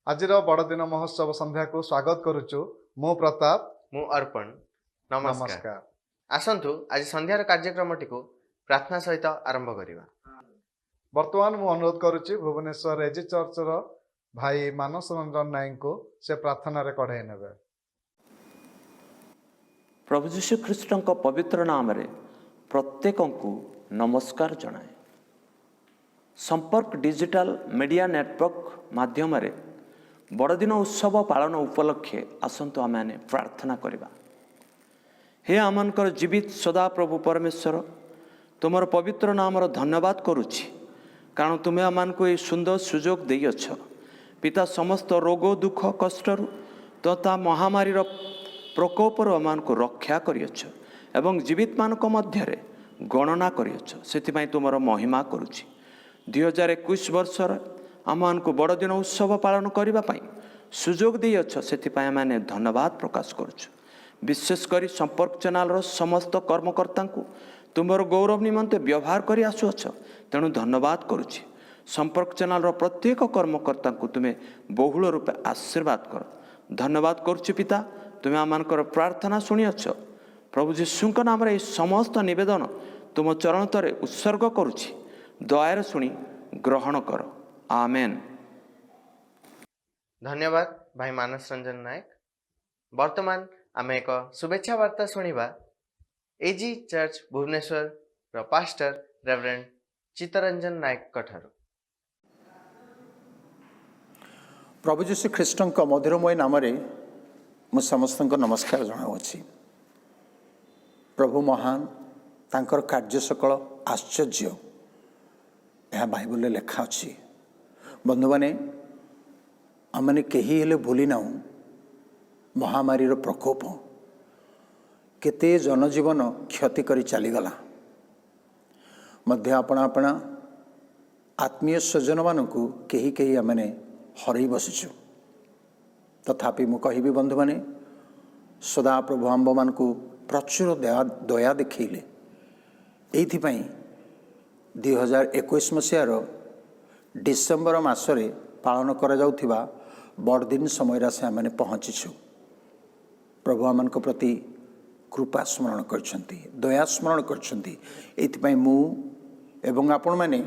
आजिर बड़दिन महोत्सव संध्या को स्वागत करुचु मु प्रताप मु अर्पण नमस्कार नमस्कार। आसंतु आज संध्यार कार्यक्रमटी को प्रार्थना सहित आरंभ करिवा। वर्तमान मु अनुरोध करुचि भुवनेश्वर एजी चर्च रो भाई मानस रंजन नायक को से प्रार्थना रे कढ़ाई नेबे। प्रभु जीशु ख्रीष्ट पवित्र नाम रे प्रत्येक को नमस्कार जनाए। संपर्क डिजिटल मीडिया नेटवर्क माध्यम रे बड़दिन उत्सव पालन उपलक्षे आसंतु आम प्रार्थना करवा। हे आमनकर जीवित सदा प्रभु परमेश्वर तुमर पवित्र नाम धन्यवाद करुछि कारण तुम्हें आम को ये सुंदर सुजोग दे अछ पिता समस्त रोग दुख कष्टर तथा महामारी प्रकोपर आम को रक्षा करियछ एवं जीवित मानक मध्य गणना करियछ सेतिपई तुमर महिमा करुछि। 2021 वर्षर आम को बड़दिन उत्सव पालन करने सुजोग दे अछ सेतिपई आम धन्यवाद प्रकाश करुछु। विशेष करी संपर्क चैनल समस्त कर्मकर्ता को तुमर गौरव निमंते व्यवहार करी आसुअछ तेणु धन्यवाद करुछि। संपर्क चैनल प्रत्येक कर्मकर्ता को तुम्हें बहुल रूपे आशीर्वाद कर धन्यवाद करुछि पिता तुम्हें आमनकर प्रार्थना शुणिअछ। प्रभु जीशुଙ୍କ नाम समस्त निवेदन तुम चरण तरे उत्सर्ग करुछि दयार शुणी ग्रहण कर आमेन। धन्यवाद भाई मानस रंजन नायक। वर्तमान आम एक शुभेच्छा वार्ता शुणा एजी चर्च भुवनेश्वर रो पास्टर रेवरेंड चित्तरंजन नायक ठारू। प्रभु जीशु ख्रीष्ट मधुरमय नाम मु समस्त नमस्कार जनाऊँगी। प्रभु महान तांकर कार्य सकल आश्चर्य यह बाइबल लेखा अच्छी। बंधु मैंने आमने कहीं हेले भूली ना महामारी प्रकोप केते जनजीवन क्षति करी चलीगला मध्य अपना अपना आत्मीय स्वजन मानक कहीं कहीं आमने हरई बसीचु। तथापि मु कहिबी बंधु मैंने सदा प्रभु आंब मान को प्रचुर दया देखले एइथिपई 2021 मसीहार डिसेम्बर मासरे पालन करा जाउथिबा बड़दिन समय से आमने पहुँचीछु। प्रभु आम प्रति कृपा स्मरण करछंती दया स्मरण करछंती एइथिपई मु एवं आपण माने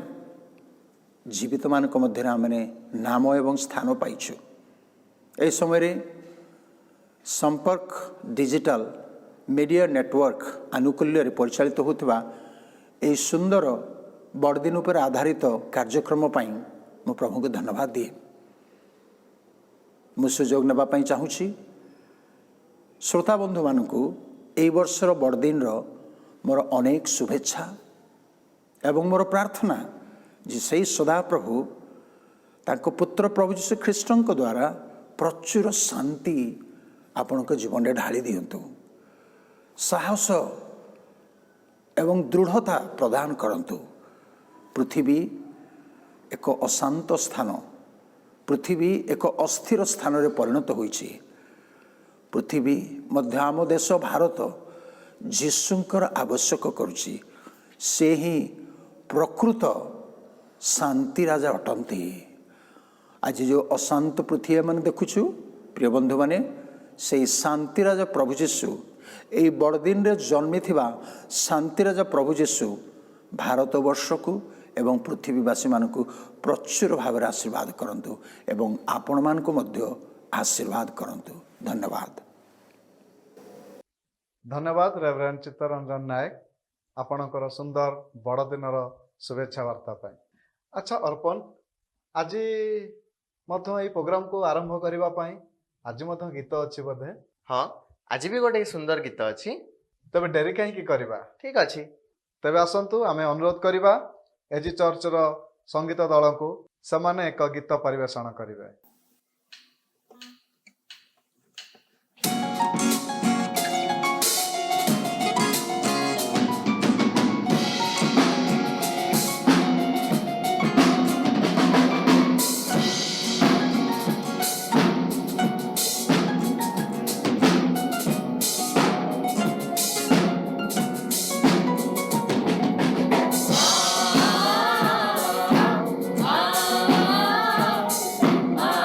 जीवित मानक मध्य आमने नाम एवं स्थान पाइछु। ए समय संपर्क डिजिटल मीडिया नेटवर्क आनुकूल्य परिचालित होता यह सुंदर बड़दिन पर आधारित कार्यक्रम पाई मु प्रभु को धन्यवाद दिए। मु सुजोग नापी चाहूँगी श्रोता बंधु मानू यही वर्षर बड़दिन मोर अनेक शुभेच्छा एवं मोर प्रार्थना जे से सदा प्रभु तांको पुत्र प्रभु जीशु ख्रीष्ट द्वारा प्रचुर शांति आपण जीवन में ढाली दिंतु साहस एवं दृढ़ता प्रदान करंतु। पृथ्वी एक अशांत स्थान पृथ्वी एक अस्थिर स्थान रे परिणत होइछि। पृथ्वी मध्य आम देश भारत जीशुंकर आवश्यक करुछि से ही प्रकृत शांति राजा अटंती। आज जो अशांत पृथ्वी मैंने देखुछु प्रिय बंधु माने से शांति राजा प्रभु जीशु यही बड़दिन रे जन्मी थिबा शांति राजा प्रभु जीशु भारत वर्ष को एवं पृथ्वीवासी मानकु प्रचुर भाव आशीर्वाद करंतु एवं आपण मानकु मध्य आशीर्वाद करंतु। धन्यवाद। धन्यवाद रेवरेंड चित्तरंजन नायक आपणकर सुंदर बड़दिन शुभेच्छा वार्ता पाई। अच्छा अर्पण आज मध्य प्रोग्राम को आरंभ करबा पाई आज मध्य गीत अच्छी बोधे। हाँ आज भी गोटे सुंदर गीत अच्छी तबे डेरी कहीं करबा ठीक अच्छी तबे आसंतु आमे अनुरोध करबा एजी चर्च रो संगीत दल को समाने एक गीत परिवेषण करिवे। Ah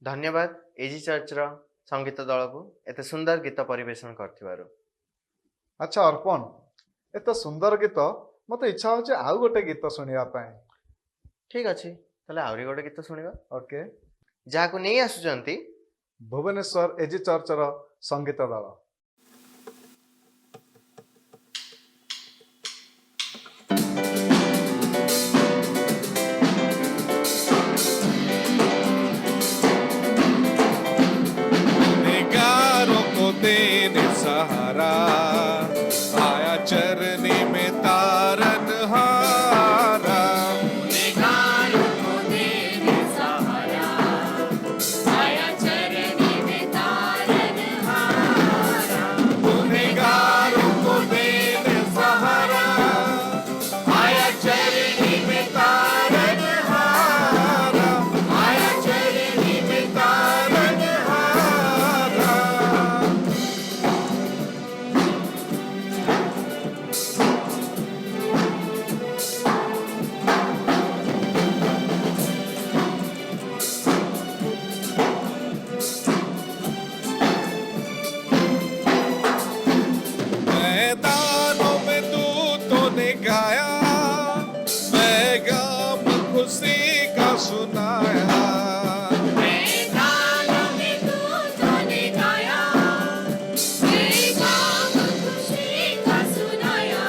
धन्यवाद एजी चर्च रो संगीत दल को एते सुंदर गीत परिवेशन करथिबारु। अच्छा अर्पण एत सुंदर गीत मत इच्छा हो आउ गोटे गीत शुणा ठीक अच्छे ताले आउरी गोटे गीत सुनिबा ओके जाको नहीं आसुचंती भुवनेश्वर एजी चर्च रो संगीत दल। देने सहारा आया चरनी में तारन हारा गुनहगारों को देने सहारा आया चरनी में तारनहारा। गुनहगारों को देने सहारा आया चरनी में तारन हारा आया चरनी में तारन हारा। मैदानों में दूतों ने गाया पैगाम खुशी का सुनाया। मैदानों में दूतों ने गाया पैगाम खुशी का सुनाया।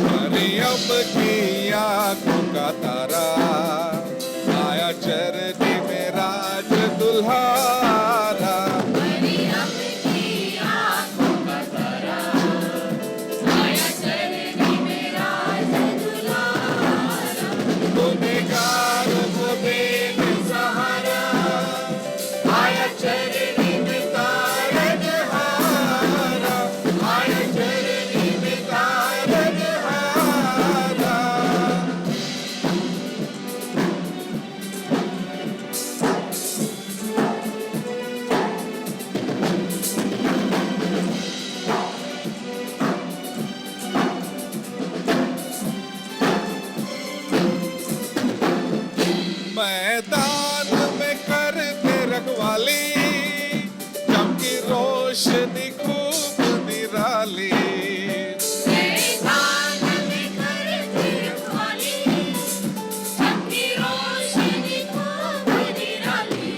मरियम की आंखों का तारा आया चरनी में राज दुल्हारा। मरियम की आंखों का तारा आया चरनी में राज दुल्हारा। गुनहगारों को देने सहारा आया चरनी में तारनहारा आया चरनी में तारनहारा। मैदान में करते रखवाली चमकी रोशनी खूब निराली। मैदान में करते रखवाली सबकी रोशनी खूब निराली।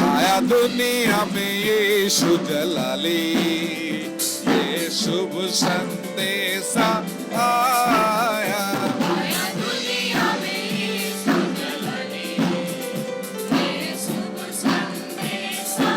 आया दुनिया में यीशु जलाली ये शुभ संदेशा आया। आया दुनिया में यीशु जलाली ये शुभ संदेशा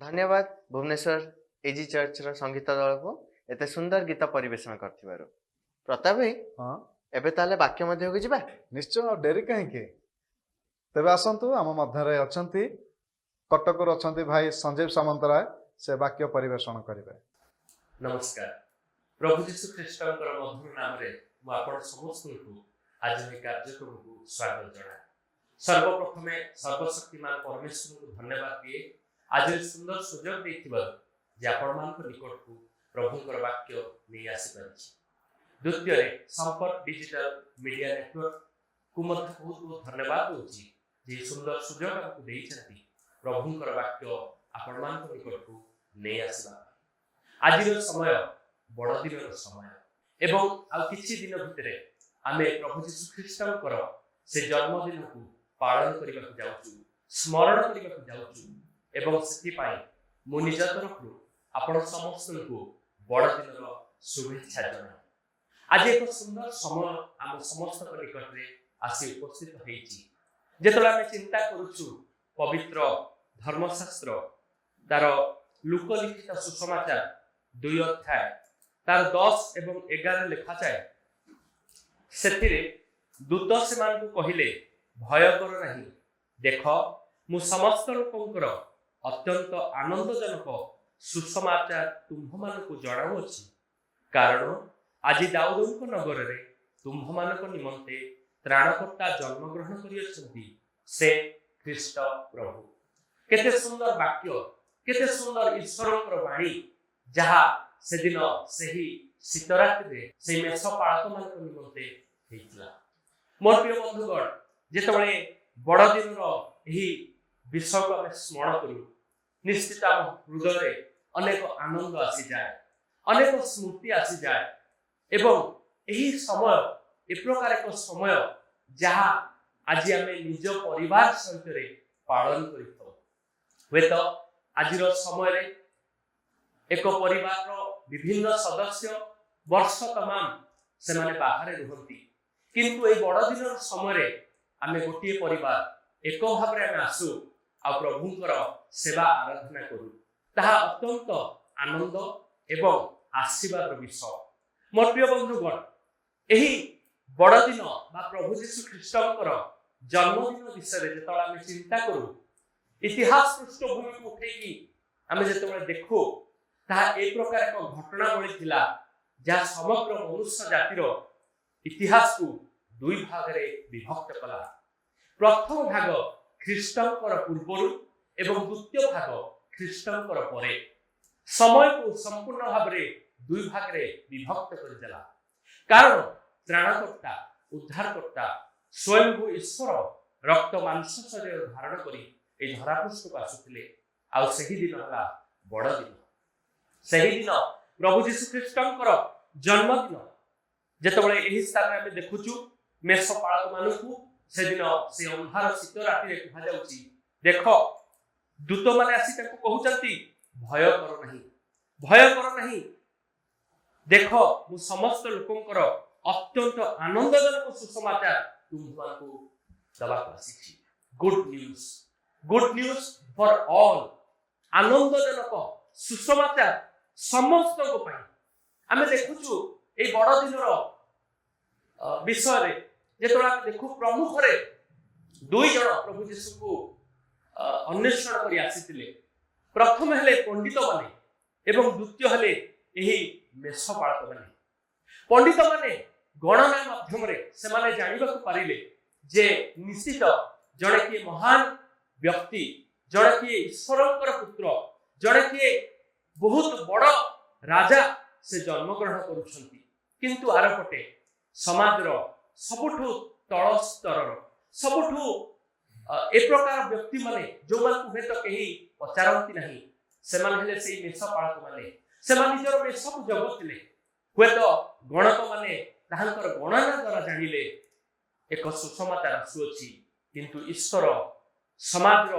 धन्यवाद भुवनेश्वर एजी चर्च रो संगीत दल को एते सुंदर गीत परिवेशन करथिबारु। प्रताप भाई हाँ एबे ताले वाक्य मध्य को जिबा। निश्चय और डेरी कहीं तेरे आसतु आम मध्य अच्छा कटक अच्छा भाई संजीव सामंतराय से वाक्य परिवेशन करेंगे। नमस्कार प्रभु जीशु ख्रीष्टंकर मधुर नाम रे मु आपण समस्त को आज ए कार्यक्रम को स्वागत जना। सर्वप्रथमे सर्वशक्तिमान परमेश्वर को धन्यवाद दिए आज सुंदर सुजोग देथिबार जे आपण मान निकट को प्रभुकर वाक्य नहीं आसी पारिछि। द्वितीय संपर्क डिजिटल मीडिया नेटवर्क को मध्य बहुत बहुत धन्यवाद दूची जे सुंदर सुजोग हमको देइछंती प्रभुकर वाक्य आपण मान निकट को नहीं आसीबा। आज समय बड़ दिन समय एवं आ किछि दिन भितर आमे प्रभु जीशु ख्रीष्टंकर से जन्मदिन को पालन करने जाऊँ स्मरण करने जाऊँ एवं से मु निज तरफ आपण समस्त को बड़ दिन शुभेच्छा जना। आज एक सुंदर समय आम समस्त निकट में आसी उपस्थित होइछि जेतले आमे चिंता करूछु पवित्र धर्मशास्त्र तार लोकलिखित सुसमाचार 2 अध्याय तार 10 एवं 11 लिखा जाए सेतिरे दूत सेमान को कहिले भय कर नहीं देख मु समस्त लोकंकर अत्यंत आनंदजनक सुसमाचार तुम्भ मानक जणाउछि कारण आज दाऊदଙ୍କ नगर रे तुम्भ मानक निमंते त्राणकर्ता जन्म ग्रहण करियछन्ति से ख्रीष्ट प्रभु। केते सुंदर वाक्य केते सुंदर ईश्वरଙ୍କର वाणी जहा से दिन सही शीतरात्रि से मेष पालक मानक निमंते हेइतला। मोर प्रिय बंधुगण जेतबळे बड़ दिन एही विषय को आम स्मरण करू निश्चित आम हृदय अनेक आनंद आसी जाए अनेक स्मृति आसी जाए एवं यही समय ए प्रकार एक समय जहा आज आम निज परिवार सहित पालन कर आज समय एक परिवार विभिन्न सदस्य वर्ष तमाम से माने बाहर रुहती किंतु ए बड़ दिन समय आम गोटे परिवार एक भाव में आसू आ प्रभुंकर सेवा आराधना करू ताहा अत्यंत आनंद एवं आशीर्वाद विषय। मोर प्रिय बंधुगण यही बड़ दिन बा प्रभु जीशु ख्रीष्टंकर जन्मदिन विषय जो आम चिंता करू इतिहास पृष्ठभूमि को उठेकी आम जो देखू ताहा एक प्रकार एक घटनावली थिला जहाँ समग्र मनुष्य जातिर इतिहास को 2 भाग रे विभक्त कला। प्रथम भाग ख्रीष्टंकर पूर्वरु एवं द्वितीय भाग ख्रीष्टंकर परे समय को संपूर्ण भाव रे 2 भाग रे विभक्त कर देला कारण त्राणकर्ता उद्धारकर्ता स्वयं ईश्वर रक्त मांस शरीर धारण करी ए धरापृष्ठ को आसुथिले आ सही दिन हला बड़ दिन सही दिन प्रभु जीशु ख्रीष्टंकर जन्मदिन जेतबळे एही स्थान रे हम देखुछु मेष पालक मानकु से दिन से अंधार शीत राति रे कहा जाउची देख दूत माने आसी ताको कहउचंती भय कर नहीं देख मु समस्त लोकंकर अत्यंत आनंदजनक सुसमाचार तुमको दबा आसी गुड न्यूज फॉर ऑल आनंदजनक सुसमाचार समस्त को पाई आमे देखुछु ए बड़ दिन विषय रे जेतोला देखु प्रमुख रे 2 जण प्रभु यीशु को अन्वेषण करी आसीतिले प्रथम हेले पंडित माने एवं द्वितीय हेले एही मेष पालक माने। पंडित माने गणना माध्यम रे से माने जानिबा को पारिले जे निश्चित जणे के महान व्यक्ति जणे के ईश्वरंकर पुत्र जणे के बहुत बड़ राजा से जन्म ग्रहण करुछंती किंतु आरपटे समाज सबुठु तल स्तर सबुठु ए प्रकार व्यक्ति माने जो मान हेत कहीं पचारती नहीं से माने हेले सेई मेष पालक माने से मान निजर मेष को जगतिले हेत गणक माने ताहांकर गणना द्वारा जानिले एक सुसमाचार आसुअछि किंतु ईश्वर समाज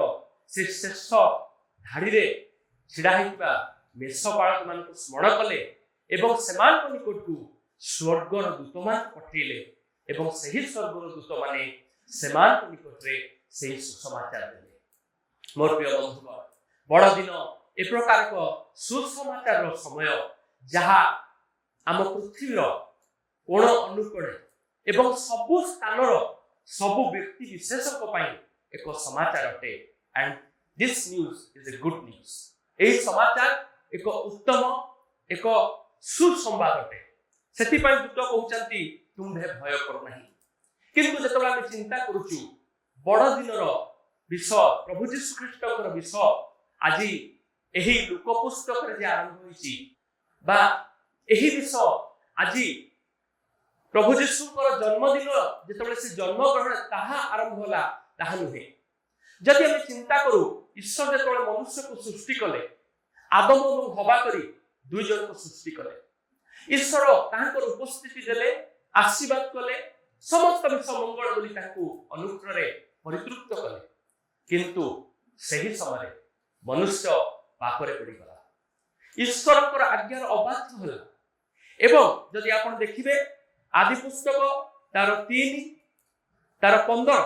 से शेष धाड़ी रे छिड़ा हिबा मेष पालक मान को स्मरण कले एवं सेमान को निकट को स्वर्गर दूत मान पठेले एवं सही स्वर्गर दूत माने सेमान को निकट रे सही सुसमाचार देले। मोर प्रिय बंधुगण बड़ दिन ए प्रकार एक सुसमाचार समय जहाँ आम पृथ्वीर कोण अनुकोण एवं सबु स्थानर सबु व्यक्ति विशेषक एक समाचार अटे and this news is a good news. यही समाचार एक उत्तम एक सुसंवाद अटे से दूत कहते तुम्हें भय करू ना किंतु जो आम चिंता करुचु बड़ दिन विषय प्रभु जीशु ख्रीष्टर विषय आज यही लोक पुस्तक आरंभ होती विषय आज प्रभु जीशुकर जन्मदिन जिते से जन्म ग्रहण ताहा आरंभ होला ताहा नुहे। जदि आम चिंता करूँ ईश्वर जो मनुष्य को सृष्टि कले आदम और हवा करी दुई जन को सृष्टि कले ईश्वर ताहांकर उपस्थिति देले आशीर्वाद कले समस्त विश्व मंगल बोली अनुग्रह परितृप्त कले किंतु सही समय मनुष्य पापरे पड़गला ईश्वर आज्ञार अबाध्य होला एवं जदि आपण देखिबे आदि पुस्तक तार 3 तार 15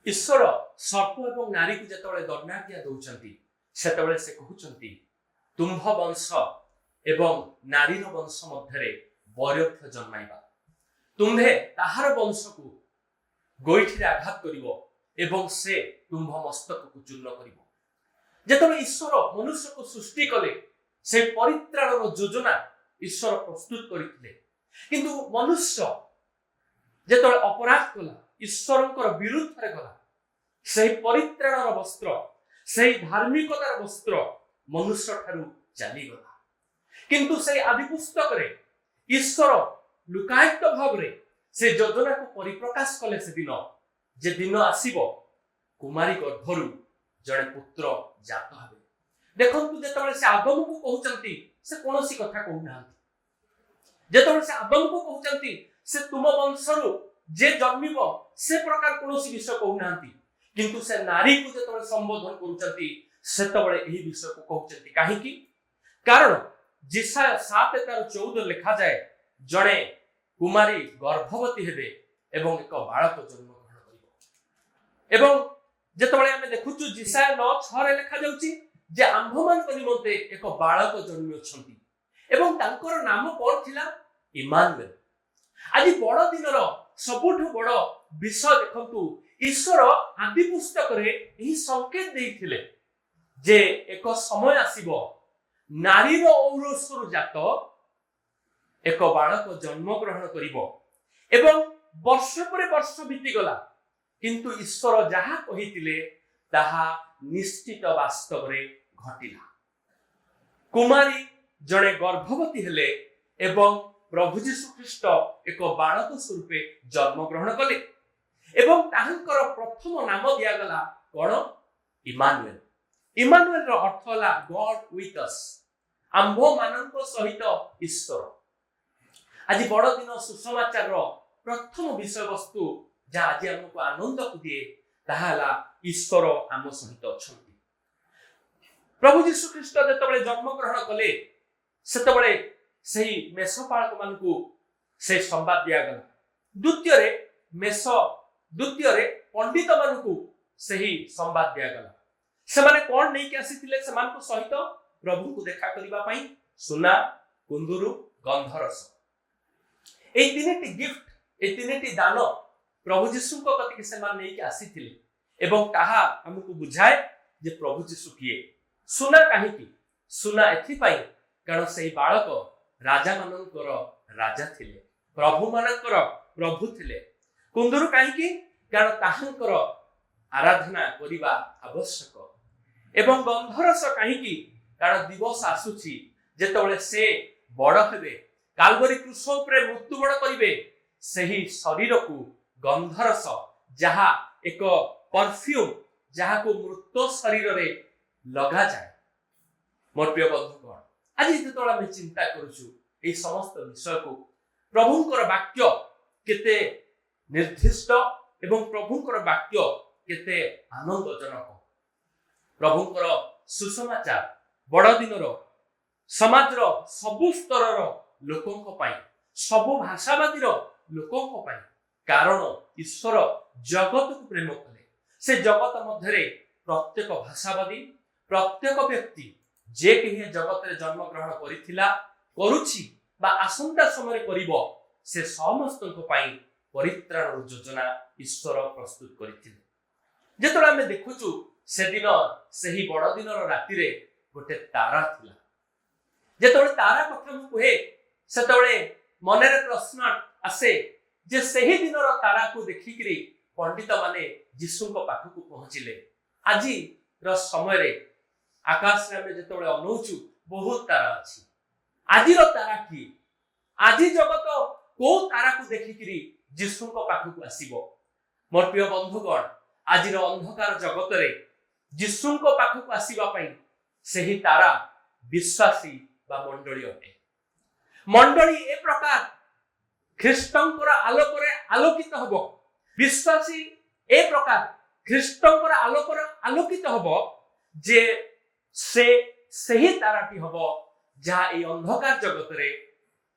ईश्वर सर्प एवं नारी को जतबे दंडाज्ञा दौचंती सेतबे से कहउचंती तुम्भ वंश एवं नारीर वंश मध्यरे वैरथ्य जन्माइबा तुम्भे ताहार वंश को गोइठी आघात करिवो एवं से तुम्भ मस्तक को चूर्ण करिवो। जेतबे ईश्वर मनुष्य को सृष्टि कले से परित्राणर योजना ईश्वर प्रस्तुत करथिले किंतु मनुष्य जेतबे अपराध कला ईश्वरंकर विरुद्ध रे गला से परित्राणर वस्त्र से धार्मिकतार वस्त्र मनुष्य ठारू चली गला किंतु से आदि पुस्तक रे ईश्वर लुकायित भाव रे से योजना को परिप्रकाश कले से दिन जे दिन आसीबो कुमारी गर्भरु जड़े पुत्र जात हबे। देखंतु जेतबे से आदम को कहउचंती से कोनोसी कथा कहू नांती जेतबे से आदम को कहउचंती से तुम वंशरु जे जन्मिबो से प्रकार कोनोसी विषय कहू नांती किंतु से नारी को जेतबे संबोधन करूचंती सेतबे एही विषय को कहउचंती काहे कि कारण जिसाया 7:14 लिखा जाए जड़े कुमारी गर्भवती हेबे एवं एक बालक जन्म ग्रहण करिवो एवं जेतबे आमे देखुचु जिसाया 9:6 रे लिखा जाउची जे आंभमान निमंते एक बालक जन्म छंती एवं तांकर नाम कोन थिला इमानुएल। आज बड़ दिनर सबुठु बड़ विषय देखंतु ईश्वर आदि पुस्तक रे एही संकेत देइथिले जे एक समय आसीबो नारीर औरसरु जात एक बालक जन्म ग्रहण करिवो एवं वर्ष पर वर्ष बीती गला किंतु ईश्वर जहा कहिथिले ताहा निश्चित वास्तव रे घटिला। कुमारी जड़े गर्भवती हेले एवं प्रभु जीशु ख्रीष्ट एक बालक स्वरूपे जन्म ग्रहण कले एवं ताहांकर प्रथम नाम दिया गला कोन इमानुएल। इमानुएल रो अर्थ होला गॉड विथ अस आंभ मानक सहित ईश्वर। आज बड़ दिन सुसमाचार रो प्रथम विषय वस्तु जहाँ आज हमको आनंद को दिए ताहाला ईश्वर आम सहित अछंती। प्रभु जीशु ख्रीष्ट जेतबे जन्म ग्रहण कले सेतबे सही मेषपालक मानकु से संवाद दिया गला। द्वितीय रे पंडित मानकु सही संवाद दिया गला। से माने कोन नै के आसीथिले समान को सहित प्रभु को देखा करिबा पई सुना कुंदुरु गंधरस ए तीनटी गिफ्ट ए तीनटी दान प्रभु जीशु को कति के समान नै के आसीथिले एवं ताहा हमकु बुझाए जे प्रभु जीशु किए। सुना काहे कि सुना एथि पई कारण से बालक राजा मानकर राजा थिले प्रभु मानकर प्रभु थिले। कुंदुरु काहे कि कारण ताहांकर आराधना करिबा आवश्यक एवं गंधरस काहे कि कारण दिवस आसुछि जेतबेले से बड़ हेबे कालवरी क्रूस उपरे मृत्युबरण करिवे सही शरीर को गंधरस जहा एक परफ्यूम जहा को मृत शरीर रे लगा जाए। मोर प्रिय बंधुगण आज जेतबेले हम चिंता करूछु ए समस्त विषय को प्रभुंकर वाक्य केते निर्दिष्ट एवं प्रभुंकर वाक्य केते आनंदजनक। प्रभुंकर सुसमाचार बड़ दिनर समाजर सबु स्तरर लोकंक पाई सबु भाषावादीर लोकंक पाई कारण ईश्वर जगत को प्रेम कले से जगत मध्यरे प्रत्येक भाषावादी प्रत्येक व्यक्ति जे कि जगत रे जन्म ग्रहण करिथिला करूछि बा आसंता समय करिवो से समस्तक पई परित्राण योजना ईश्वर प्रस्तुत करथिले। जेतोला हम देखुछु से दिन सही बड़ दिन राति रे गोटे तारा थिला। जेतोले तारा कथा मु कहे सेतोले मनरे प्रश्न आसे जे सही दिन तारा को देखिकरी पंडित माने यीशु को पाख को पहुंचिले। आज रो समय रे आकाश रे हम जेतोले अनौचु बहुत तारा अछि। आज रो तारा की आज जगत को तारा को देखिकरी यीशु को पाख को आसीबो। मोर प्रिय बंधुगण आज रो अंधकार जगत रे यीशु को पाख को आसीबा पई सही तारा विश्वासी बा मंडली अटे। मंडली ए प्रकार ख्रीष्टंकर आलोकरे आलोकित हबो। विश्वासी ए प्रकार ख्रीष्टंकर आलोकरे आलोकित हबो जे से सही ताराटी हबो जहा ए अंधकार जगत रे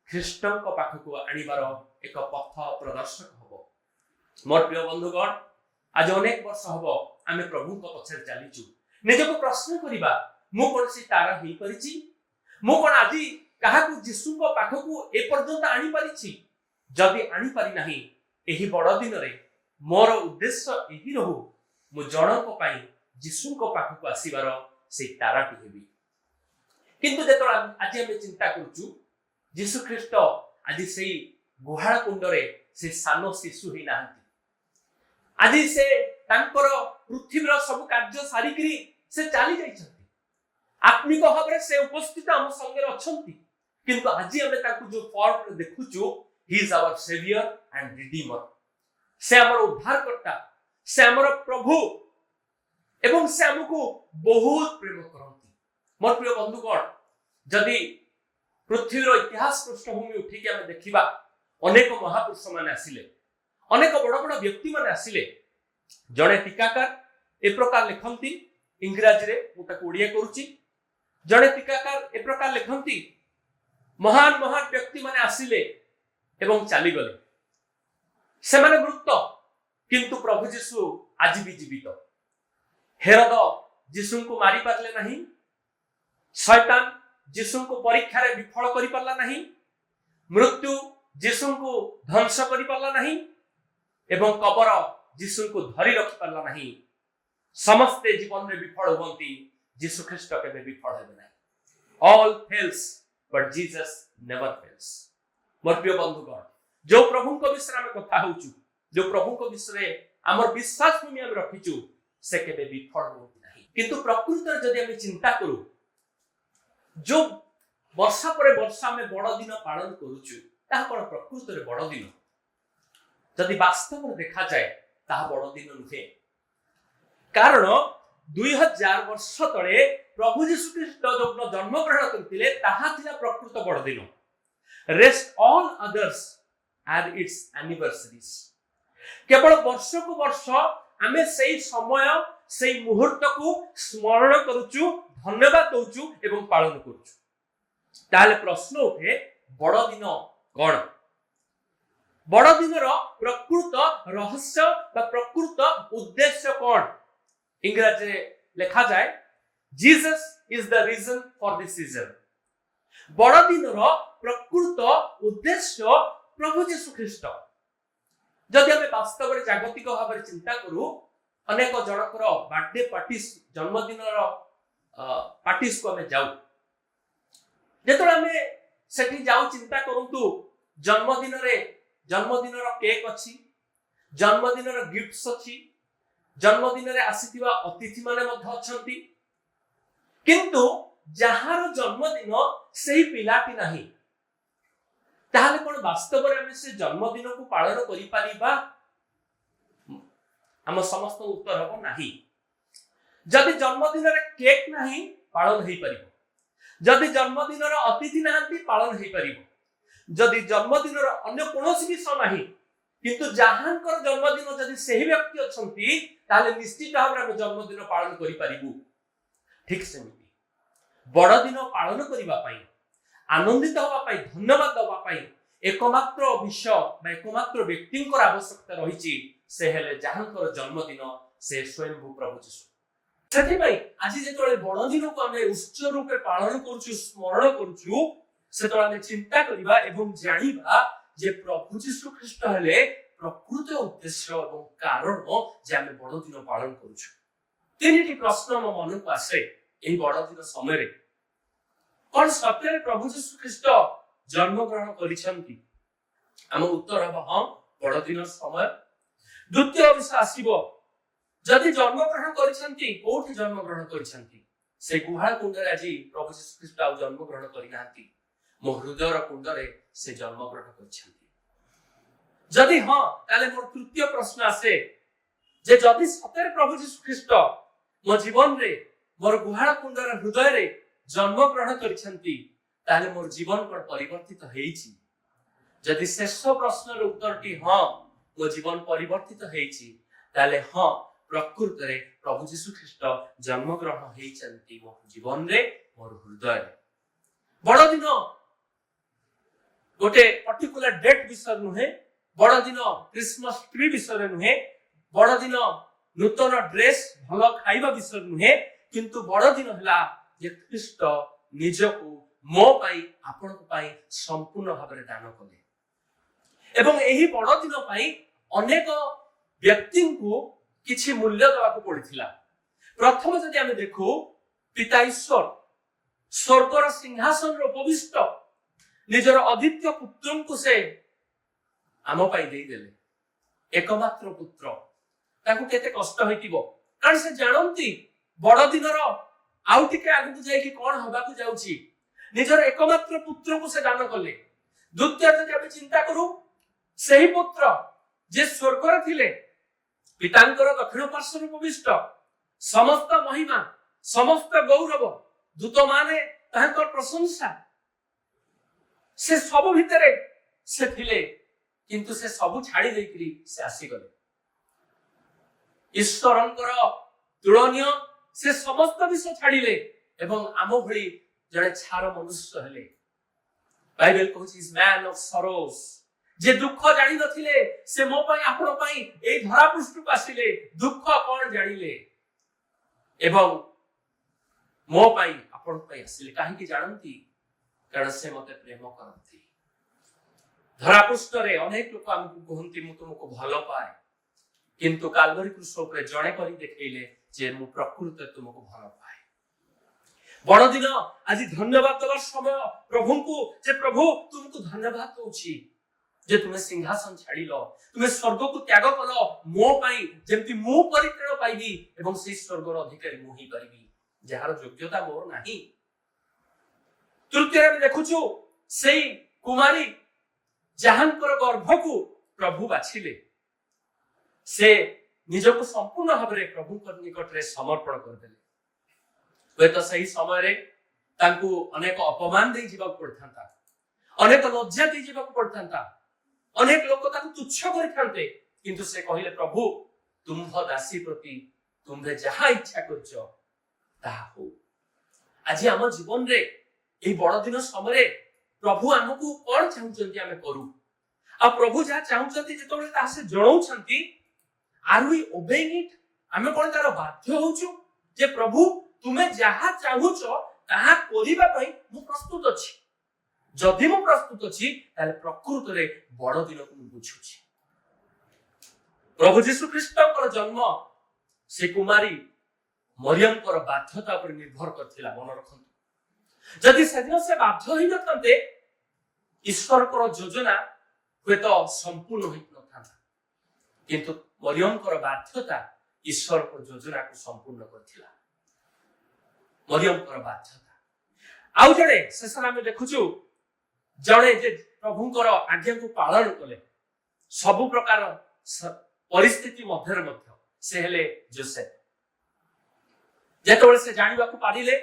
ख्रीष्टंक पाखकु आनिबार एक पथ प्रदर्शक हबो। मोर प्रिय बंधुगण आज अनेक वर्ष हबो आमे प्रभु को पछरे चलीचु। निजको प्रश्न करिबा मु कोन से तारा हेई परिछि, मु कोन आजि काहाकु यीशु को पाखकु ए पर्यंत आनी परिछि। जदि आनी पारि नाही एही बड़ दिन रे मोर उद्देश्य एही रहू मु जनक पई यीशु को पाखकु आसीबार से ताराटी हेबी। किंतु जेतोला आज हम चिंता करूचु यीशु ख्रीष्ट आज सेई गुहाळ कुंडरे से सानो शिशु ही नाहंती। आज से तांकर पृथ्वीर सब कार्य सारिकरी से चाली जाइछंती। आत्मिक भाव से उपस्थित आम संगे अछंती। किंतु आज हम ताकू जो फॉर्म देखुचु he is our saviour and redeemer. से हमर उद्धारकर्ता, से हमर प्रभु एवं से हमको बहुत प्रेम करंती। मोर प्रिय बंधुगण जदि पृथ्वीर इतिहास पृष्ठभूमि उठिक हम देखिबा अनेक महापुरुष माने आसिले, अनेक बड़ बड़ व्यक्ति माने आसिले। जड़े टीकाकार ए प्रकार लिखंती इंग्रजी रे मु ताको ओडिया करूची। जड़े टीकाकार ए प्रकार लिखंती महान महान व्यक्ति माने आसिले एवं चली गले। से माने मृत किंतु प्रभु यीशु आज भी जीवित। हेरोद यीशु को मारी पारले नहीं, शैतान यीशु को परीक्षा रे विफल करि पारला नहीं, मृत्यु यीशु को ध्वंस करि पारला नहीं एवं कबर यीशु को धरी रखि पारला नहीं। समस्ते जीवन रे विफल होंती, यीशु ख्रीष्ट केबे विफल हेबे नहीं। All fails but Jesus never fails. मोर प्रिय बंधुगण जो प्रभु को विषय में कथा होचु, जो प्रभु को विषय हमर विश्वास भूमि हम रखिचु से केबे विफल होंती नहीं। किंतु प्रकृति जदि हम चिंता करू जो वर्षा पर वर्षा में बड़ दिन पालन करूचु ताहा कोन प्रकृति रे बड़ दिन जदि वास्तव में देखा जाए ताहा बड़ दिन नुहे। कारण 2000 वर्ष तले प्रभु यीशु ख्रीष्ट जो जन्म ग्रहण करथिले ताहा थिला प्रकृत बड़ दिन। Rest all others are its anniversaries. केवल वर्ष को वर्ष आमे सेई समय सेई मुहूर्त को स्मरण करूचु, धन्यवाद दउचु एवं पालन करूचु। ताले प्रश्न उठे बड़ दिन कोन? बड़ दिन प्रकृत रहस्य बा प्रकृत उद्देश्य कोन? इंग्रजी रे लिखा जाए Jesus is the reason for this season. बड़ दिन प्रकृत उद्देश्य प्रभु यीशु ख्रीष्ट। जदि हम वास्तव में जागतिक भाव में चिंता करू अनेक जनकर बर्थडे पार्टीज जन्मदिन पार्टीज को हमें जाऊ जेतोला हमें सेठी जाऊ चिंता करंतु जन्मदिन रो केक अछि, जन्मदिन रो गिफ्ट्स अछि, जन्मदिन रे आसीथिबा अतिथि माने मध्य अछंती। किंतु जहार जन्मदिन सेही पिलाटी नाही ताहले कोन वास्तव में हम से जन्मदिन को पालन करि परिबा? हम समस्त उत्तर हबो नाही। जदि जन्मदिन रे केक नाही पालन हेई परिबो, जदि जन्मदिन रो अतिथि नाहंती पालन हेई परिबो, जदि जन्मदिन रो अन्य कोनोसी विषय नाही किंतु जहांकर जन्मदिन जदि सेही व्यक्ति अछंती ताहले निश्चित भाव रे जन्मदिन पालन करि परिबु। ठीक सेमिति बड़ दिन पालन करिबा पई, आनंदित होबा पई, धन्यवाद देबा पई एकमात्र विषय बा एकमात्र व्यक्तिंकर आवश्यकता रहिछि से हेले जहांकर जन्मदिन से स्वयं प्रभु यीशु। ସେଥିପାଇଁ ଆଜି ଯେତେବେଳେ ବଡ଼ଦିନ को ଆମେ ଉତ୍ସବ ରୂପେ ପାଳନ କରୁଛୁ, ସ୍ମରଣ କରୁଛୁ, ସେତେବେଳେ ଆମେ ଚିନ୍ତା କରିବା ଏବଂ ଜାଣିବା ଯେ ପ୍ରଭୁ ଯୀଶୁ ଖ୍ରୀଷ୍ଟ ହେଲେ ପ୍ରକୃତ ଉଦ୍ଦେଶ୍ୟ ଏବଂ କାରଣ ଯେ ଆମେ ବଡ଼ଦିନ ପାଳନ କରୁଛୁ। ତିନିଟି ପ୍ରଶ୍ନ ମୋ ମନକୁ ଆସେ ଏହି ବଡ଼ଦିନ ସମୟରେ। କଣ ସତ୍ୟରେ ପ୍ରଭୁ ଯୀଶୁ ଖ୍ରୀଷ୍ଟ ଜନ୍ମଗ୍ରହଣ କରିଛନ୍ତି? ଆମ ଉତ୍ତର ହେବ ହଁ, ବଡ଼ଦିନ ସମୟ। ଦ୍ୱିତୀୟ ବିଷୟ ଆସିବ, ଯଦି ଜନ୍ମଗ୍ରହଣ କରିଛନ୍ତି, କୋଉଠି ଜନ୍ମଗ୍ରହଣ କରିଛନ୍ତି? ସେ ଗୁହାଳ କୁଣ୍ଡରେ ଆଜି ପ୍ରଭୁ ଯୀଶୁ ଖ୍ରୀଷ୍ଟ ଆଉ ଜନ୍ମଗ୍ରହଣ କରିନାହାନ୍ତି, ମୋ ହୃଦୟର କୁଣ୍ଡରେ ସେ ଜନ୍ମଗ୍ରହଣ କରିଛନ୍ତି। ଯଦି ହଁ, ତାହେଲେ ମୋର ତୃତୀୟ ପ୍ରଶ୍ନ ଆସେ ଯେ ଯଦି ସତରେ ପ୍ରଭୁ ଯୀଶୁ ଖ୍ରୀଷ୍ଟ ମୋ ଜୀବନରେ, ମୋର ଗୁହାଳ କୁଣ୍ଡର ହୃଦୟରେ ଜନ୍ମଗ୍ରହଣ କରିଛନ୍ତି, ତାହେଲେ ମୋର ଜୀବନ କଣ ପରିବର୍ତ୍ତିତ ହେଇଛି? ଯଦି ଶେଷ ପ୍ରଶ୍ନର ଉତ୍ତରଟି ହଁ, ମୋ ଜୀବନ ପରିବର୍ତ୍ତିତ ହେଇଛି, ତାହେଲେ ହଁ, ପ୍ରକୃତରେ ପ୍ରଭୁ ଯୀଶୁ ଖ୍ରୀଷ୍ଟ ଜନ୍ମଗ୍ରହଣ ହେଇଛନ୍ତି ମୋ ଜୀବନରେ, ମୋର ହୃଦୟରେ। ବଡ଼ଦିନ ଗୋଟେ ପର୍ଟିକୁଲାର ଡେଟ୍ ବିଷୟ ନୁହେଁ, ବଡ଼ଦିନ ଖ୍ରୀଷ୍ଟମାସ ଟ୍ରି ବିଷୟରେ ନୁହେଁ, ବଡ଼ଦିନ ନୂତନ ଡ୍ରେସ ଭଲ ଖାଇବା ବିଷୟ ନୁହେଁ, କିନ୍ତୁ ବଡ଼ଦିନ ହେଲା ଯେ ଖ୍ରୀଷ୍ଟ ନିଜକୁ ମୋ ପାଇଁ, ଆପଣଙ୍କ ପାଇଁ ସମ୍ପୂର୍ଣ୍ଣ ଭାବରେ ଦାନ କଲେ। ଏବଂ ଏହି ବଡ଼ଦିନ ପାଇଁ ଅନେକ ବ୍ୟକ୍ତିଙ୍କୁ କିଛି ମୂଲ୍ୟ ଦେବାକୁ ପଡ଼ିଥିଲା। ପ୍ରଥମେ ଯଦି ଆମେ ଦେଖୁ, ପିତା ଈଶ୍ୱର ସ୍ୱର୍ଗର ସିଂହାସନରେ ଉପବିଷ୍ଟ ନିଜର ଅଦ୍ୱିତୀୟ ପୁତ୍ରଙ୍କୁ ସେ ଆମ ପାଇଁ ଦେଇଦେଲେ। ଏକମାତ୍ର ପୁତ୍ର, ତାଙ୍କୁ କେତେ କଷ୍ଟ ହେଇଥିବ, କାରଣ ସେ ଜାଣନ୍ତି ବଡ଼ଦିନର ଆଉ ଟିକେ ଆଗକୁ ଯାଇକି କଣ ହବାକୁ ଯାଉଛି। ନିଜର ଏକମାତ୍ର ପୁତ୍ରଙ୍କୁ ସେ ଦାନ କଲେ। ଦ୍ୱିତୀୟ ଯଦି ଆମେ ଚିନ୍ତା କରୁ, ସେହି ପୁତ୍ର ଯେ ସ୍ୱର୍ଗରେ ଥିଲେ, ପିତାଙ୍କର ଦକ୍ଷିଣ ପାର୍ଶ୍ୱରେ ଉପବିଷ୍ଟ, ସମସ୍ତ ମହିମା, ସମସ୍ତ ଗୌରବ, ଦୂତମାନେ ତାଙ୍କର ପ୍ରଶଂସା, ସେ ସବୁ ଭିତରେ ସେ ଥିଲେ, କିନ୍ତୁ ସେ ସବୁ ଛାଡ଼ି ଦେଇକରି ସେ ଆସିଗଲେ। ଈଶ୍ୱରଙ୍କର ତୁଳନୀୟ ସେ ସମସ୍ତ ବିଷୟ ଛାଡ଼ିଲେ ଏବଂ ଆମ ଭଳି ଜଣେ ଛାର ମନୁଷ୍ୟ ହେଲେ। ବାଇବେଲ କହୁଛି ଇଜ ମ୍ୟାନ ଅଫ ସରୋସ୍, ଯେ ଦୁଃଖ ଜାଣିନଥିଲେ ସେ ମୋ ପାଇଁ, ଆପଣ ପାଇଁ ଏଇ ଧରା ପୃଷ୍ଠକୁ ଆସିଲେ, ଦୁଃଖ କଣ ଜାଣିଲେ ଏବଂ ମୋ ପାଇଁ, ଆପଣଙ୍କ ପାଇଁ ଆସିଲେ। କାହିଁକି ଜାଣନ୍ତି? କାରଣ ସେ ମତେ ପ୍ରେମ କରନ୍ତି। ଧରା ପୃଷ୍ଠରେ ଅନେକ ଲୋକ ଆମକୁ କୁହନ୍ତି ମୁଁ ତୁମକୁ ଭଲ ପାଏ, କିନ୍ତୁ କାଲବରୀ କ୍ରୁଶ ଉପରେ ଜଣେ କରି ଦେଖେଇଲେ ଯେ ମୁଁ ପ୍ରକୃତରେ ତୁମକୁ ଭଲ ପାଏ। ବଡ଼ଦିନ ଆଜି ଧନ୍ୟବାଦ ଦେବାର ସମୟ ପ୍ରଭୁଙ୍କୁ, ଯେ ପ୍ରଭୁ ତୁମକୁ ଧନ୍ୟବାଦ ଦଉଛି ଯେ ତୁମେ ସିଂହାସନ ଛାଡ଼ିଲ, ତୁମେ ସ୍ୱର୍ଗକୁ ତ୍ୟାଗ କଲ ମୋ ପାଇଁ, ଯେମିତି ମୁଁ ପରିତ୍ରାଣ ପାଇବି ଏବଂ ସେଇ ସ୍ୱର୍ଗର ଅଧିକାରୀ ମୁଁ ହେଇପାରିବି, ଯାହାର ଯୋଗ୍ୟତା ମୋର ନାହିଁ। ତୃତୀୟରେ ଆମେ ଦେଖୁଛୁ ସେଇ କୁମାରୀ ଯାହାଙ୍କର ଗର୍ଭକୁ ପ୍ରଭୁ ବାଛିଲେ, ସେ ନିଜକୁ ସମ୍ପୂର୍ଣ୍ଣ ଭାବରେ ପ୍ରଭୁଙ୍କ ନିକଟରେ ସମର୍ପଣ କରିଦେଲେ। ହୁଏତ ସେହି ସମୟରେ ତାଙ୍କୁ ଅନେକ ଅପମାନ ଦେଇ ଯିବାକୁ ପଡିଥାନ୍ତା, ଅନେକ ଲଜ୍ଜା ଦେଇ ଯିବାକୁ ପଡିଥାନ୍ତା, ଅନେକ ଲୋକ ତାକୁ ତୁଚ୍ଛ କରିଥାନ୍ତେ, କିନ୍ତୁ ସେ କହିଲେ ପ୍ରଭୁ ତୁମ୍ଭ ଦାସୀ ପ୍ରତି ତୁମ୍ଭେ ଯାହା ଇଚ୍ଛା କରୁଛ ତାହା ହଉ। ଆଜି ଆମ ଜୀବନରେ ଏହି ବଡ଼ଦିନ ସମୟରେ ପ୍ରଭୁ ଆମକୁ କଣ ଚାହୁଁଛନ୍ତି ଆମେ କରୁ, ଆଉ ପ୍ରଭୁ ଯାହା ଚାହୁଁଛନ୍ତି ଯେତେବେଳେ ତାହା ସେ ଜଣାଉଛନ୍ତି, ଆର୍ ୱି ଓବେଇଂ ଇଟ୍? ଆମେ କଣ ତାର ବାଧ୍ୟ ହଉଛୁ ଯେ ପ୍ରଭୁ ତୁମେ ଯାହା ଚାହୁଁଛ ତାହା କରିବା ପାଇଁ ମୁଁ ପ୍ରସ୍ତୁତ ଅଛି? ଯଦି ମୁଁ ପ୍ରସ୍ତୁତ ଅଛି, ତାହେଲେ ପ୍ରକୃତରେ ବଡ଼ଦିନକୁ ମୁଁ ବୁଝୁଛି। ପ୍ରଭୁ ଯୀଶୁ ଖ୍ରୀଷ୍ଟଙ୍କର ଜନ୍ମ ସେ କୁମାରୀ ମରିୟମଙ୍କର ବାଧ୍ୟତା ଉପରେ ନିର୍ଭର କରିଥିଲା। ମନେ ରଖନ୍ତୁ, ଯଦି ସେଦିନ ସେ ବାଧ୍ୟ ହେଇନଥାନ୍ତେ, ଈଶ୍ୱରଙ୍କର ଯୋଜନା ହୁଏତ ସମ୍ପୂର୍ଣ୍ଣ ହୋଇନଥାନ୍ତା, କିନ୍ତୁ ମରିୟମଙ୍କର ବାଧ୍ୟତା ଈଶ୍ୱରଙ୍କ ଯୋଜନାକୁ ସମ୍ପୂର୍ଣ୍ଣ କରିଥିଲା। ମରିୟମଙ୍କର ବାଧ୍ୟତା। ଆଉ ଜଣେ ଶେଷରେ ଆମେ ଦେଖୁଛୁ, ଜଣେ ଯେ ପ୍ରଭୁଙ୍କର ଆଜ୍ଞାକୁ ପାଳନ କଲେ ସବୁ ପ୍ରକାର ପରିସ୍ଥିତି ମଧ୍ୟରେ ମଧ୍ୟ, ସେ ହେଲେ ଯୋସେଫ। ଯେତେବେଳେ ସେ ଜାଣିବାକୁ ପାରିଲେ,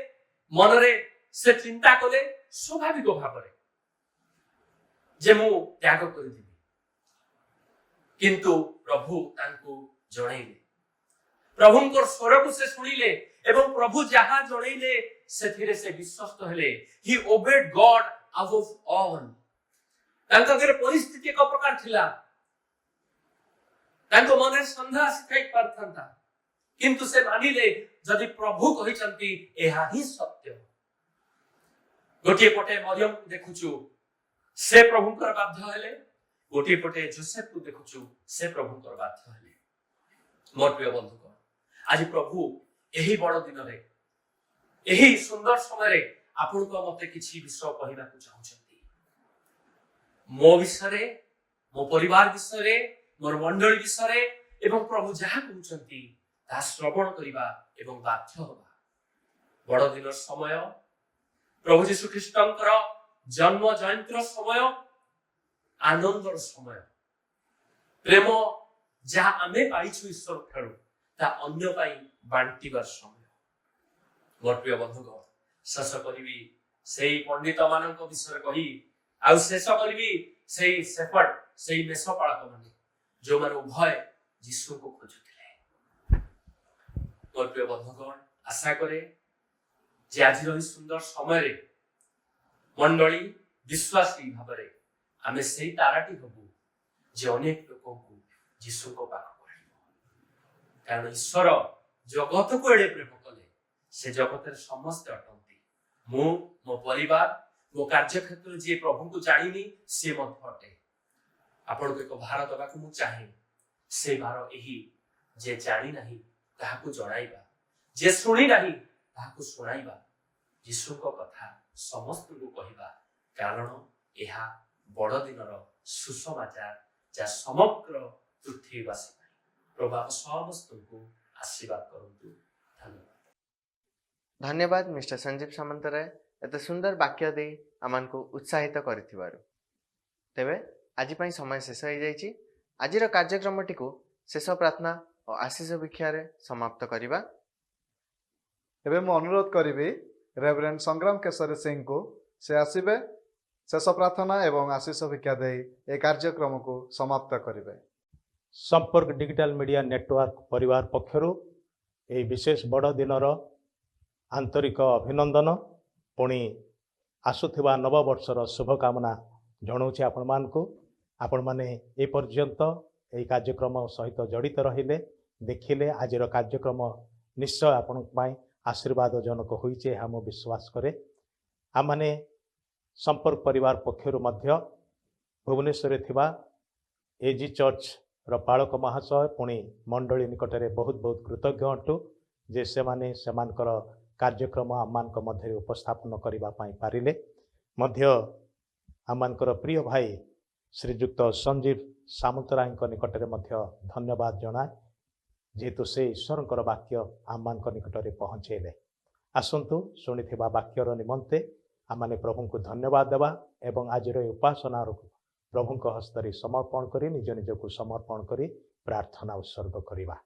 ମନରେ ସେ ଚିନ୍ତା କଲେ ସ୍ୱାଭାବିକ ଭାବରେ ଯେ ମୁଁ ତ୍ୟାଗ କରିଦେବି, କିନ୍ତୁ ପ୍ରଭୁ ତାଙ୍କୁ ଜଣେଇଲେ, ପ୍ରଭୁଙ୍କର ସ୍ୱରକୁ ସେ ଶୁଣିଲେ ଏବଂ ପ୍ରଭୁ ଯାହା ଜଣେଇଲେ ସେଥିରେ ସେ ବିଶ୍ୱସ୍ତ ହେଲେ। ହି ଓବେଡ୍ ଗଡ୍ above all। ତାଙ୍କ ଆଗରେ ପରିସ୍ଥିତି ଏକ ପ୍ରକାର ଥିଲା, ତାଙ୍କ ମନରେ ସନ୍ଦେହ ଆସିଥାଇ ପାରିଥାନ୍ତା, କିନ୍ତୁ ସେ ମାନିଲେ जदि प्रभु कहिसंती एहा ही सत्य गोटे पटे मरियम देखुछु से प्रभुकर बाध्य हेले गोटे पटे जोसेफ को देखुछु से प्रभुकर बाध्य हेले मोर प्रिय बंधुगण आज प्रभु एही बड़ दिन रे एही सुंदर समय रे आपन को मते किछि विषय कहिबा को चाहउछंती मो विषय रे मो परिवार विषय रे मोर मंडली विषय रे एवं प्रभु जहा कहउछंती ता श्रवण करिबा एवं बाध्य होबा बड़ दिन समय प्रभु यीशु ख्रीष्टंकर जन्म जयंतीर समय आनंदर समय प्रेम जहा आमे पाइछु ईश्वर ठारू ता अन्य पाई बांटिबार समय मोर प्रिय बंधुगण शेष करी से पंडित मान विषय कही आउ शेष करी से सेफर्ड से मेषपालक मान जो मान उभय यीशु को खोजुले मोर प्रिय बंधुगण आशा करे जे आज सुंदर समय रे मंडली विश्वासी भाव में आमे से ताराटी हबू जे अनेक लोक को यीशु को पाख कारण ईश्वर जगत को एड़े प्रेम कले से जगत समस्त अटंती मु मो परिवार मो कार्य क्षेत्र जी प्रभु को जानी सी अटे आपण को एक भार दबा को मु चाहे से भार यही जे जानी नहीं ताहाकु जणाइबा जे सुनी नहीं ताहाकु सुनाइबा यीशु को कथा समस्त को कहिबा कारण एहा बड़ दिनर सुसमाचार जा समग्र पृथ्वीवासी प्रभु आप समस्त को आशीर्वाद करंतु धन्यवाद धन्यवाद मिस्टर संजीव सामंतराय एत सुंदर वाक्य दे आमान को उत्साहित करिथिबारु तेबे आज पई समय शेष हो जाइछि आजिर कार्यक्रमटी को शेष प्रार्थना और आशीष भिक्षा रे समाप्त करिबा एबे मु अनुरोध करिबी रेवरेंड संग्राम केशरी सिंह को से आसीबे शेष प्रार्थना एवं आशीष भिक्षा दे ए कार्यक्रम को समाप्त करिबे संपर्क डिजिटल मीडिया नेटवर्क परिवार पक्षरु ए विशेष बड़ दिनर आंतरिक अभिनंदन पुणी आसुथिबा नववर्षर शुभकामना जनाऊँ आपण माने ए पर्यंत ए कार्यक्रम सहित जड़ित रहिले देखिले आजिर कार्यक्रम निश्चय आपण आशीर्वाद जनक होइचे हम विश्वास करे आमने संपर्क परिवार पक्षरु मध्य भुवनेश्वर थिबा एजी चर्च पालक महाशय पुणी मंडली निकटरे बहुत बहुत कृतज्ञ अटु जे से माने सेमानकर कार्यक्रम आमानक मध्य उपस्थापन करिबा पई पारिले मध्य आमानकर प्रिय भाई श्रीजुक्त संजीव सामंतराय निकटरे मध्य धन्यवाद जनाए जेहेतु से ईश्वरंकर वाक्य आमानक निकटरे पहुँचेले आसंतु शुणिथिबा वाक्यर निमंते आमाने प्रभु को धन्यवाद देवा एवं आजिर उपासना प्रभु हस्तर समर्पण करी निज निज को समर्पण करी प्रार्थना उत्सर्ग करिबा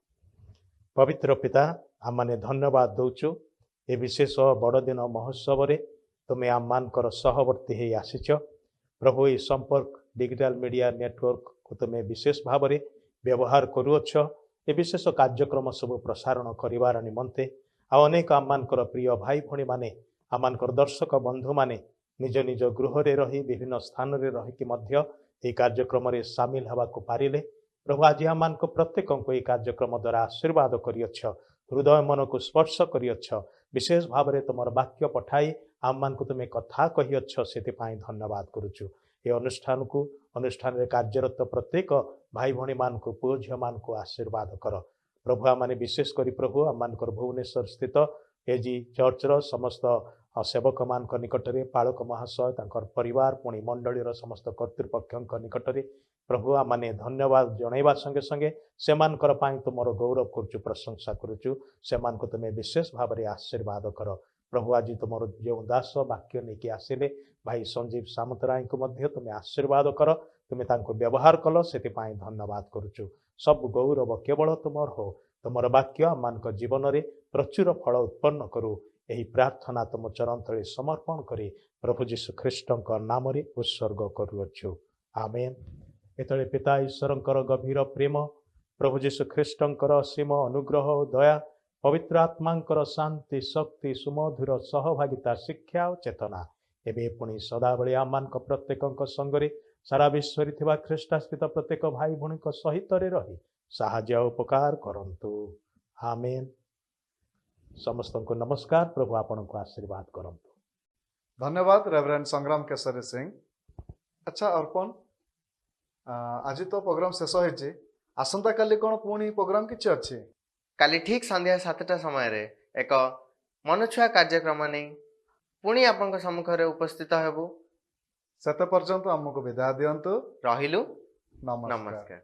पवित्र पिता आमाने धन्यवाद दौचु ए विशेष बड़ दिन महोत्सव रे तुमे आमानकर सहवर्ती हे आसीच प्रभु ए संपर्क डिजिटल मीडिया नेटवर्क को तुमे विशेष भाव में व्यवहार करुअछ ए विशेष कार्यक्रम सब प्रसारण करिवार निमंते आ अनेक आमानकर प्रिय भाई भणी माने आमानकर दर्शक बंधु माने निज निज गृह रे रही विभिन्न स्थान रे रही कि मध्य ए कार्यक्रम रे शामिल हवा को पारिले प्रभु आज आमान को प्रत्येक को ए कार्यक्रम द्वारा आशीर्वाद करियछ हृदय मन को स्पर्श करियछ विशेष भाव में तुम वाक्य पठाई आमान को तुम कथा कहियछ से धन्यवाद करुचु ए अनुष्ठान रे कार्यरत प्रत्येक भाई भणी मान को पुओ झियो मान को आशीर्वाद कर प्रभु आमाने विशेष करी प्रभु आमानकर भुवनेश्वर स्थित एजी चर्चर समस्त सेवक मान निकटरे पालक महाशय तांकर परिवार पुणी मंडलीर समस्त कर्तृपक्ष निकटरे प्रभु आमाने धन्यवाद जणाइबा संगे संगे सेमानकर पाई तुमर गौरव करुचु प्रशंसा करुचु सेमानको तुमे विशेष भाव में आशीर्वाद कर प्रभु आज तुमर जो दास वाक्य लेकिन आसिले भाई संजीव सामंतराय को मध्य तुम्हें आशीर्वाद कर तुम्हें तांको व्यवहार कल से धन्यवाद करुचु सब गौरव केवल तुमर हो तुमर वाक्य आमान जीवन में प्रचुर फल उत्पन्न करू यही प्रार्थना तुम चरण तले समर्पण करी प्रभु जीशु ख्रीष्ट नाम उत्सर्ग करुअछु आमेन। एतले पिता ईश्वरंकर गभीर प्रेम प्रभु जीशु ख्रीष्टंकर असीम अनुग्रह दया पवित्र आत्मांकर शांति शक्ति सुमधुर सहभागिता शिक्षा और चेतना एवं पुणी सदाबले आमान प्रत्येक संगे सारा विश्व ख्रीष्टास्थित प्रत्येक भाई भूणी सहित रही साहाय्य उपकार करंतु आमेन। ସମସ୍ତଙ୍କୁ ନମସ୍କାର। ପ୍ରଭୁ ଆପଣଙ୍କୁ ଆଶୀର୍ବାଦ କରନ୍ତୁ। ଧନ୍ୟବାଦ ରେଭରେଣ୍ଡ ସଂଗ୍ରାମ କେଶରୀ ସିଂ। ଆଚ୍ଛା ଅର୍ପଣ, ଆଜି ତ ପ୍ରୋଗ୍ରାମ ଶେଷ ହେଇଛି, ଆସନ୍ତାକାଲି କ'ଣ ପୁଣି ପ୍ରୋଗ୍ରାମ କିଛି ଅଛି? କାଲି ଠିକ୍ ସନ୍ଧ୍ୟା 7ଟା ସମୟରେ ଏକ ମନଛୁଆ କାର୍ଯ୍ୟକ୍ରମ ନେଇ ପୁଣି ଆପଣଙ୍କ ସମ୍ମୁଖରେ ଉପସ୍ଥିତ ହେବୁ। ସେତେ ପର୍ଯ୍ୟନ୍ତ ଆମକୁ ବିଦାୟ ଦିଅନ୍ତୁ। ରହିଲୁ। ନମସ୍କାର। ନମସ୍କାର।